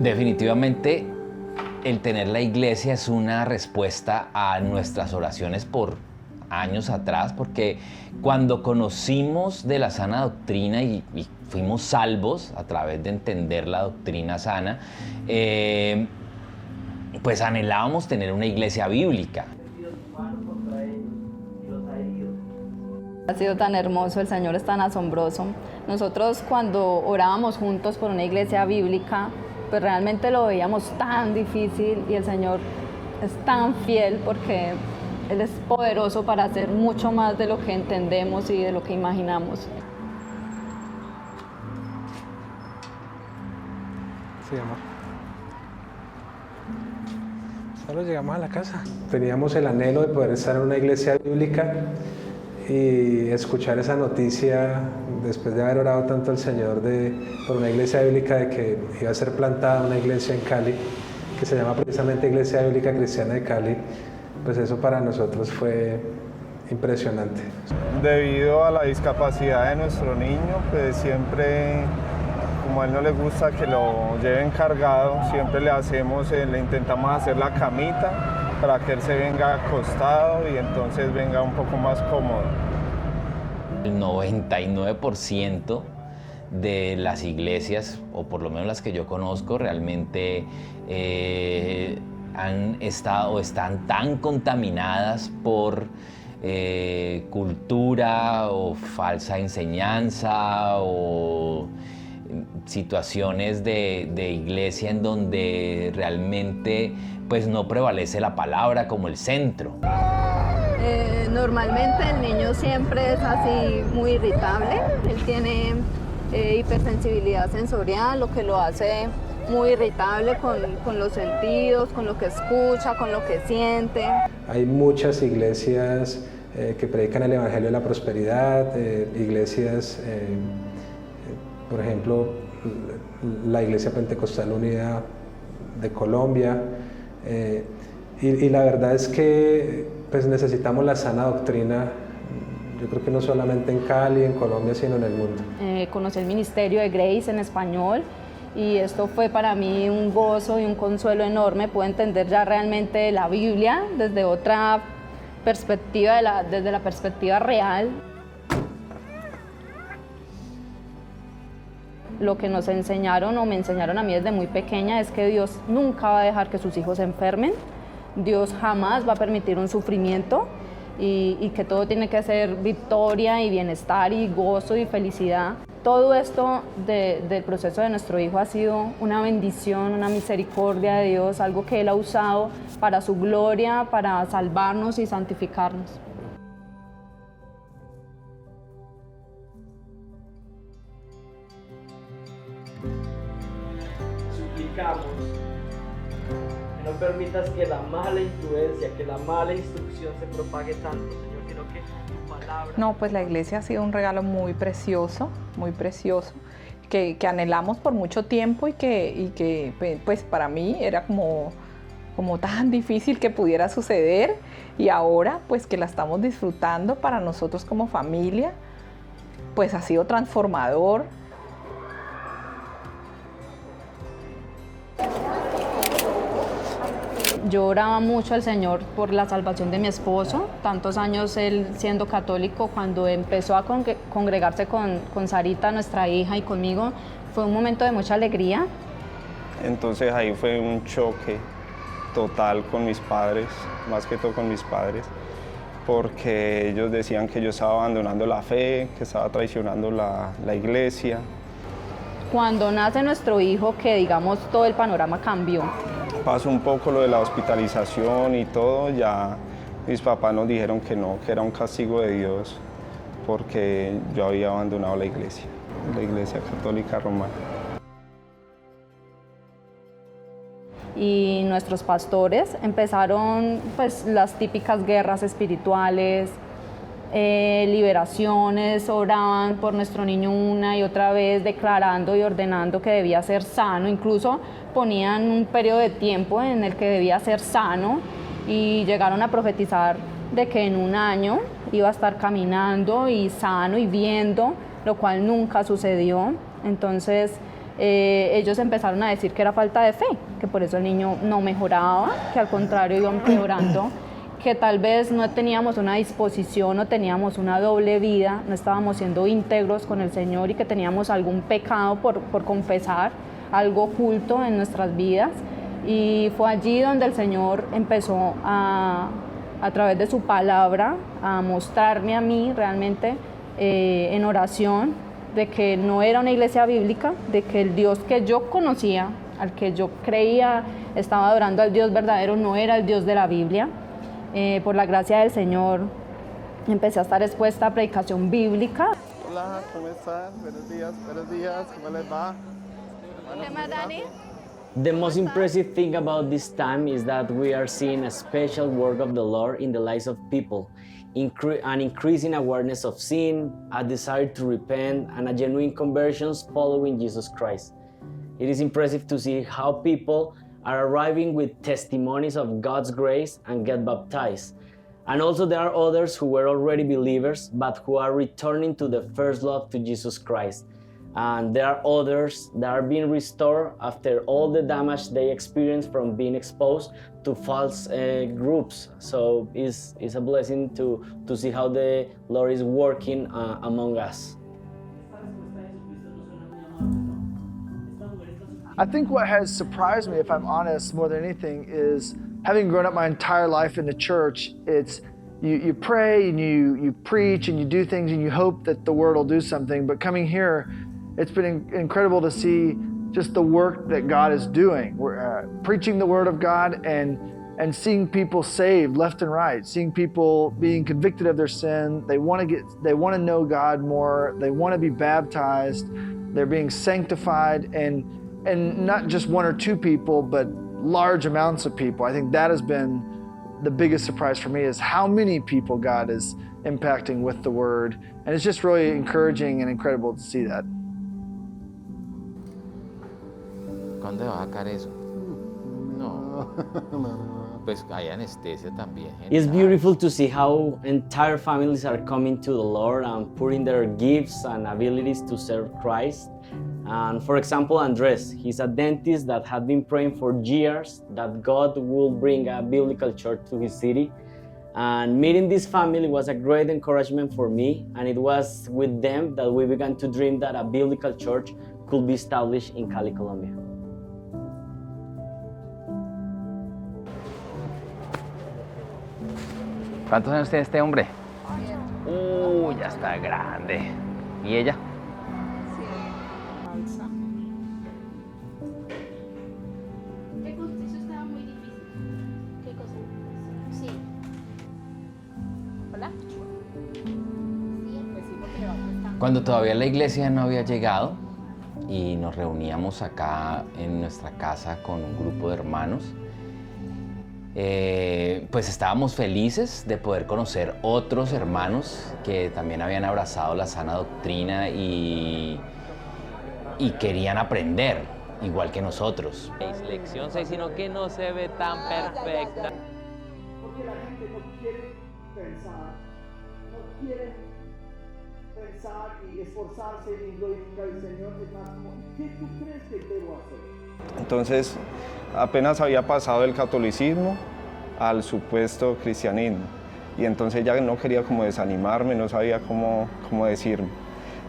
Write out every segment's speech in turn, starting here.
Definitivamente el tener la iglesia es una respuesta a nuestras oraciones por años atrás, porque cuando conocimos de la sana doctrina y fuimos salvos a través de entender la doctrina sana, pues anhelábamos tener una iglesia bíblica. Ha sido tan hermoso, el Señor es tan asombroso. Nosotros cuando orábamos juntos por una iglesia bíblica, pues realmente lo veíamos tan difícil y el Señor es tan fiel porque Él es poderoso para hacer mucho más de lo que entendemos y de lo que imaginamos. Sí, amor. Solo llegamos a la casa. Teníamos el anhelo de poder estar en una iglesia bíblica y escuchar esa noticia después de haber orado tanto al Señor por una iglesia bíblica, de que iba a ser plantada una iglesia en Cali que se llama precisamente Iglesia Bíblica Cristiana de Cali. Pues eso para nosotros fue impresionante. Debido a la discapacidad de nuestro niño, pues siempre, como a él no le gusta que lo lleven cargado, siempre le intentamos hacer la camita para que él se venga acostado y entonces venga un poco más cómodo. El 99% de las iglesias, o por lo menos las que yo conozco, realmente han estado o están tan contaminadas por cultura o falsa enseñanza o situaciones de iglesia en donde realmente pues no prevalece la palabra como el centro. Normalmente el niño siempre es así muy irritable, él tiene hipersensibilidad sensorial, lo que lo hace muy irritable con los sentidos, con lo que escucha, con lo que siente. Hay muchas iglesias que predican el Evangelio de la Prosperidad, iglesias, por ejemplo, la Iglesia Pentecostal Unida de Colombia, y la verdad es que pues necesitamos la sana doctrina. Yo creo que no solamente en Cali, en Colombia, sino en el mundo. Conocí el ministerio de Grace en español y esto fue para mí un gozo y un consuelo enorme. Pude entender ya realmente la Biblia desde otra perspectiva, desde la perspectiva real. Lo que nos enseñaron o me enseñaron a mí desde muy pequeña es que Dios nunca va a dejar que sus hijos se enfermen. Dios jamás va a permitir un sufrimiento y que todo tiene que ser victoria y bienestar y gozo y felicidad. Todo esto del proceso de nuestro hijo ha sido una bendición, una misericordia de Dios, algo que Él ha usado para su gloria, para salvarnos y santificarnos. Suplicamos que no permitas que la mala influencia, que la mala instrucción se propague tanto, Señor, sino que tu palabra... No, pues la iglesia ha sido un regalo muy precioso, que anhelamos por mucho tiempo y que pues para mí era como tan difícil que pudiera suceder, y ahora pues que la estamos disfrutando para nosotros como familia, pues ha sido transformador. Yo oraba mucho al Señor por la salvación de mi esposo, tantos años él siendo católico. Cuando empezó a congregarse con Sarita, nuestra hija, y conmigo, fue un momento de mucha alegría. Entonces ahí fue un choque total con mis padres, más que todo con mis padres, porque ellos decían que yo estaba abandonando la fe, que estaba traicionando la iglesia. Cuando nace nuestro hijo, que digamos todo el panorama cambió. Pasó un poco lo de la hospitalización y todo, ya mis papás nos dijeron que no, que era un castigo de Dios porque yo había abandonado la iglesia católica romana. Y nuestros pastores empezaron pues las típicas guerras espirituales, liberaciones, oraban por nuestro niño una y otra vez, declarando y ordenando que debía ser sano. Incluso ponían un periodo de tiempo en el que debía ser sano y llegaron a profetizar de que en un año iba a estar caminando y sano y viendo, lo cual nunca sucedió. Entonces ellos empezaron a decir que era falta de fe, que por eso el niño no mejoraba, que al contrario iba empeorando, que tal vez no teníamos una disposición o teníamos una doble vida, no estábamos siendo íntegros con el Señor y que teníamos algún pecado por confesar, algo oculto en nuestras vidas. Y fue allí donde el Señor empezó a través de su palabra, a mostrarme a mí realmente en oración de que no era una iglesia bíblica, de que el Dios que yo conocía, al que yo creía estaba adorando al Dios verdadero, no era el Dios de la Biblia. Por la gracia del Señor empecé a estar expuesta a predicación bíblica. Hola, ¿cómo están? Buenos días, ¿cómo les va? The most impressive thing about this time is that we are seeing a special work of the Lord in the lives of people, an increasing awareness of sin, a desire to repent, and a genuine conversions following Jesus Christ. It is impressive to see how people are arriving with testimonies of God's grace and get baptized. And also there are others who were already believers, but who are returning to the first love to Jesus Christ. And there are others that are being restored after all the damage they experienced from being exposed to false groups. So it's a blessing to see how the Lord is working among us. I think what has surprised me, if I'm honest, more than anything, is having grown up my entire life in the church, it's you pray and you preach and you do things and you hope that the word will do something. But coming here, it's been incredible to see just the work that God is doing. We're preaching the word of God and seeing people saved left and right, seeing people being convicted of their sin. They want to know God more. They want to be baptized. They're being sanctified, and not just one or two people, but large amounts of people. I think that has been the biggest surprise for me, is how many people God is impacting with the word. And it's just really encouraging and incredible to see that. ¿Cuándo va a sacar eso? No. Pues hay anestesia también. It's beautiful to see how entire families are coming to the Lord and putting their gifts and abilities to serve Christ. And for example, Andres, he's a dentist that had been praying for years that God will bring a biblical church to his city. And meeting this family was a great encouragement for me, and it was with them that we began to dream that a biblical church could be established in Cali, Colombia. ¿Cuántos años tiene este hombre? Ya está grande. ¿Y ella? ¿Qué cosa? Eso estaba muy difícil. ¿Qué cosa? Sí. ¿Hola? Cuando todavía la iglesia no había llegado y nos reuníamos acá en nuestra casa con un grupo de hermanos, pues estábamos felices de poder conocer otros hermanos que también habían abrazado la sana doctrina y querían aprender igual que nosotros. Lección 6, sino que no se ve tan perfecta. Porque la gente no quiere pensar y esforzarse y glorificar al Señor. Es más como, ¿qué tú crees que debo hacer? Entonces, apenas había pasado del catolicismo al supuesto cristianismo. Y entonces ya no quería como desanimarme, no sabía cómo decirme.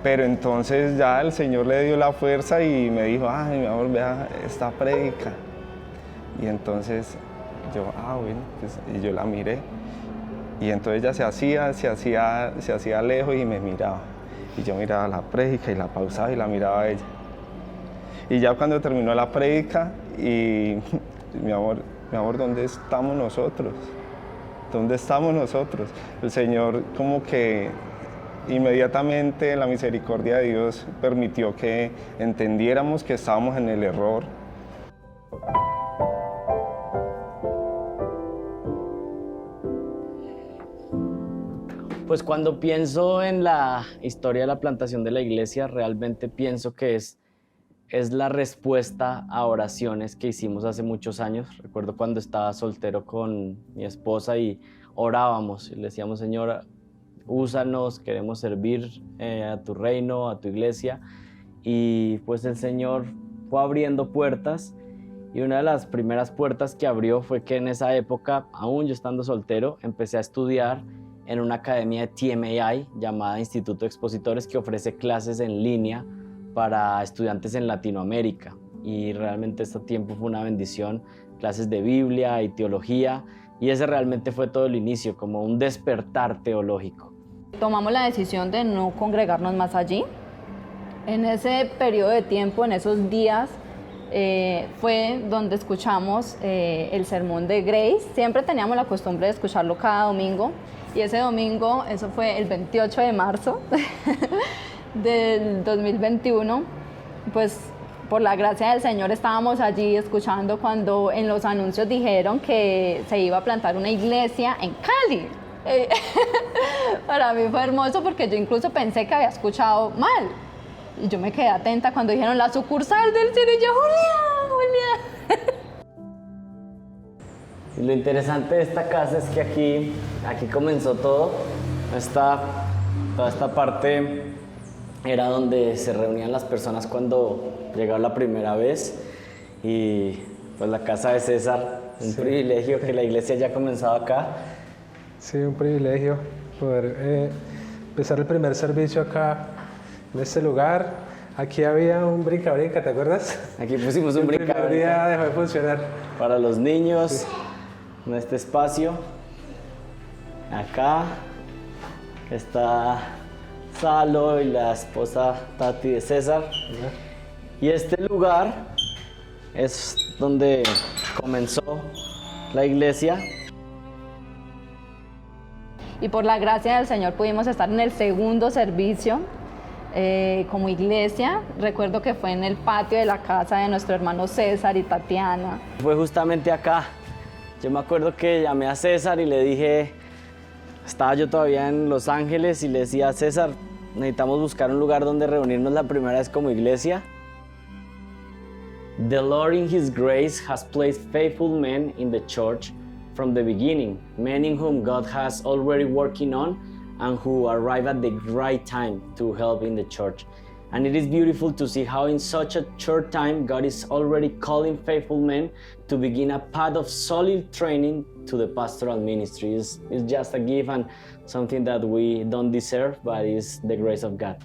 Pero entonces ya el Señor le dio la fuerza y me dijo, ay, mi amor, vea esta prédica. Y entonces yo, bueno, pues, y yo la miré. Y entonces ella se hacía lejos y me miraba. Y yo miraba la prédica y la pausaba y la miraba a ella. Y ya cuando terminó la prédica, y mi amor, ¿dónde estamos nosotros? ¿Dónde estamos nosotros? El Señor como que inmediatamente, la misericordia de Dios permitió que entendiéramos que estábamos en el error. Pues cuando pienso en la historia de la plantación de la iglesia, realmente pienso que es la respuesta a oraciones que hicimos hace muchos años. Recuerdo cuando estaba soltero con mi esposa y orábamos y le decíamos, Señor, úsanos, queremos servir a tu reino, a tu iglesia. y pues el Señor fue abriendo puertas, y una de las primeras puertas que abrió fue que en esa época, aún yo estando soltero, empecé a estudiar en una academia de TMAI llamada Instituto de Expositores, que ofrece clases en línea para estudiantes en Latinoamérica, y realmente este tiempo fue una bendición, clases de Biblia y teología, y ese realmente fue todo el inicio, como un despertar teológico. Tomamos la decisión de no congregarnos más allí. En ese periodo de tiempo, en esos días, fue donde escuchamos el sermón de Grace. Siempre teníamos la costumbre de escucharlo cada domingo, y ese domingo, eso fue el 28 de marzo del 2021, pues por la gracia del Señor estábamos allí escuchando cuando en los anuncios dijeron que se iba a plantar una iglesia en Cali. Para mí fue hermoso porque yo incluso pensé que había escuchado mal. Y yo me quedé atenta cuando dijeron la sucursal del cine, y yo, Julia. Y lo interesante de esta casa es que aquí comenzó todo. Toda esta parte era donde se reunían las personas cuando llegaba la primera vez, y pues la casa de César, un privilegio que la iglesia haya comenzado acá. Sí, un privilegio poder empezar el primer servicio acá, en este lugar. Aquí había un brinca-brinca, ¿te acuerdas? Aquí pusimos un brinca-brinca. El primer día dejó de funcionar. Para los niños, en este espacio. Acá está Salo y la esposa Tati de César. Y este lugar es donde comenzó la iglesia. Y por la gracia del Señor pudimos estar en el segundo servicio como iglesia. Recuerdo que fue en el patio de la casa de nuestro hermano César y Tatiana. Fue justamente acá. Yo me acuerdo que llamé a César y le dije, estaba yo todavía en Los Ángeles, y le decía, César, necesitamos buscar un lugar donde reunirnos la primera vez como iglesia. The Lord in His grace has placed faithful men in the church from the beginning, men in whom God has already working on and who arrive at the right time to help in the church. And it is beautiful to see how in such a short time God is already calling faithful men to begin a path of solid training to the pastoral ministry. It's just a gift and something that we don't deserve, but it's the grace of God.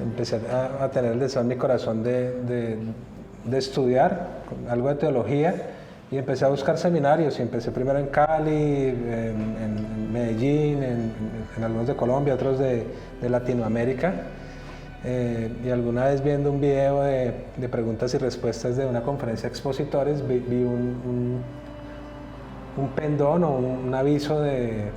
Empecé a tener el deseo en mi corazón de estudiar algo de teología, y empecé a buscar seminarios, y empecé primero en Cali, en Medellín, en algunos de Colombia, otros de Latinoamérica, y alguna vez viendo un video de preguntas y respuestas de una conferencia de expositores, vi un pendón o un aviso de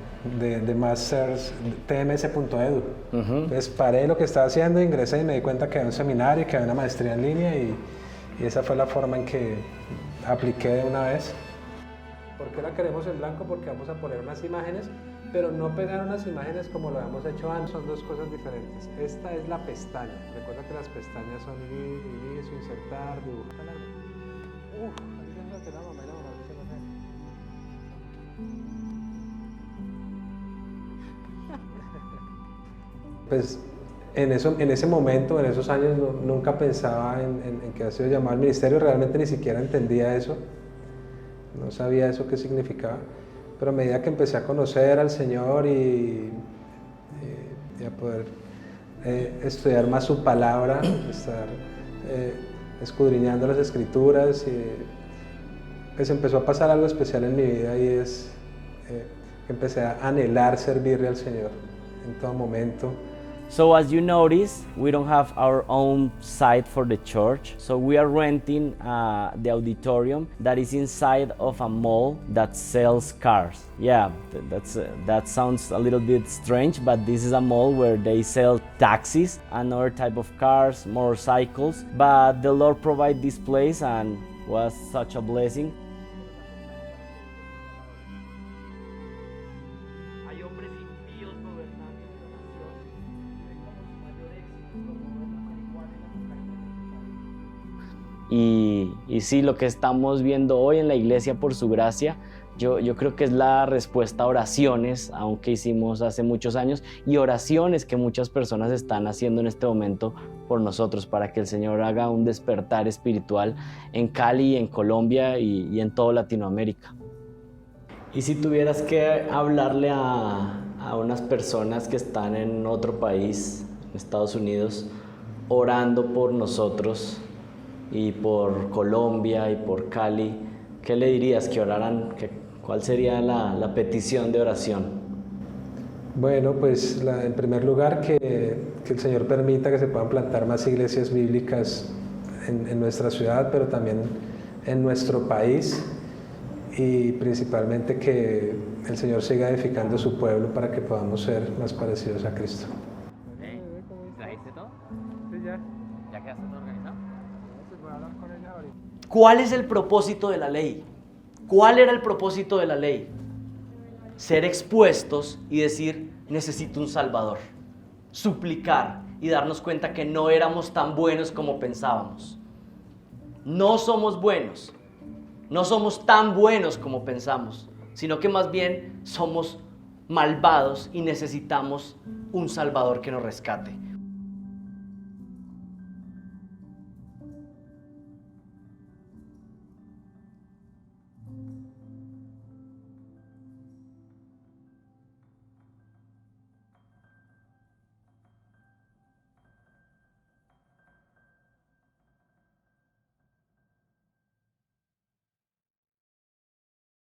Masters TMS.edu. Entonces paré lo que estaba haciendo, ingresé y me di cuenta que había un seminario y que había una maestría en línea, y esa fue la forma en que apliqué de una vez. ¿Por qué la queremos en blanco? Porque vamos a poner unas imágenes, pero no pegar unas imágenes como lo habíamos hecho antes. Son dos cosas diferentes. Esta es la pestaña. Recuerda que las pestañas son inicio, insertar, dibujar. Así se hace la mamá y la mamá dice no sé. Pues en ese momento, en esos años, nunca pensaba en que había sido llamado al ministerio. Realmente ni siquiera entendía eso, no sabía eso qué significaba, pero a medida que empecé a conocer al Señor y a poder estudiar más su palabra, estar escudriñando las escrituras, pues empezó a pasar algo especial en mi vida, y es que empecé a anhelar servirle al Señor en todo momento. So as you notice, we don't have our own site for the church. So we are renting the auditorium that is inside of a mall that sells cars. Yeah, that sounds a little bit strange, but this is a mall where they sell taxis, another type of cars, motorcycles. But the Lord provided this place and was such a blessing. Y sí, lo que estamos viendo hoy en la iglesia por su gracia Yo creo que es la respuesta a oraciones, aunque hicimos hace muchos años, y oraciones que muchas personas están haciendo en este momento por nosotros, para que el Señor haga un despertar espiritual en Cali, en Colombia y en toda Latinoamérica. Y si tuvieras que hablarle a unas personas que están en otro país, en Estados Unidos, orando por nosotros y por Colombia y por Cali, ¿qué le dirías que oraran? ¿Cuál sería la petición de oración? Bueno, pues en primer lugar que el Señor permita que se puedan plantar más iglesias bíblicas en nuestra ciudad, pero también en nuestro país, y principalmente que el Señor siga edificando su pueblo para que podamos ser más parecidos a Cristo. ¿Trajiste todo? Sí, ya. ¿Ya quedaste todo organizado? ¿Cuál es el propósito de la ley? ¿Cuál era el propósito de la ley? Ser expuestos y decir, necesito un Salvador. Suplicar y darnos cuenta que no éramos tan buenos como pensábamos. No somos buenos. No somos tan buenos como pensamos, sino que más bien somos malvados y necesitamos un Salvador que nos rescate.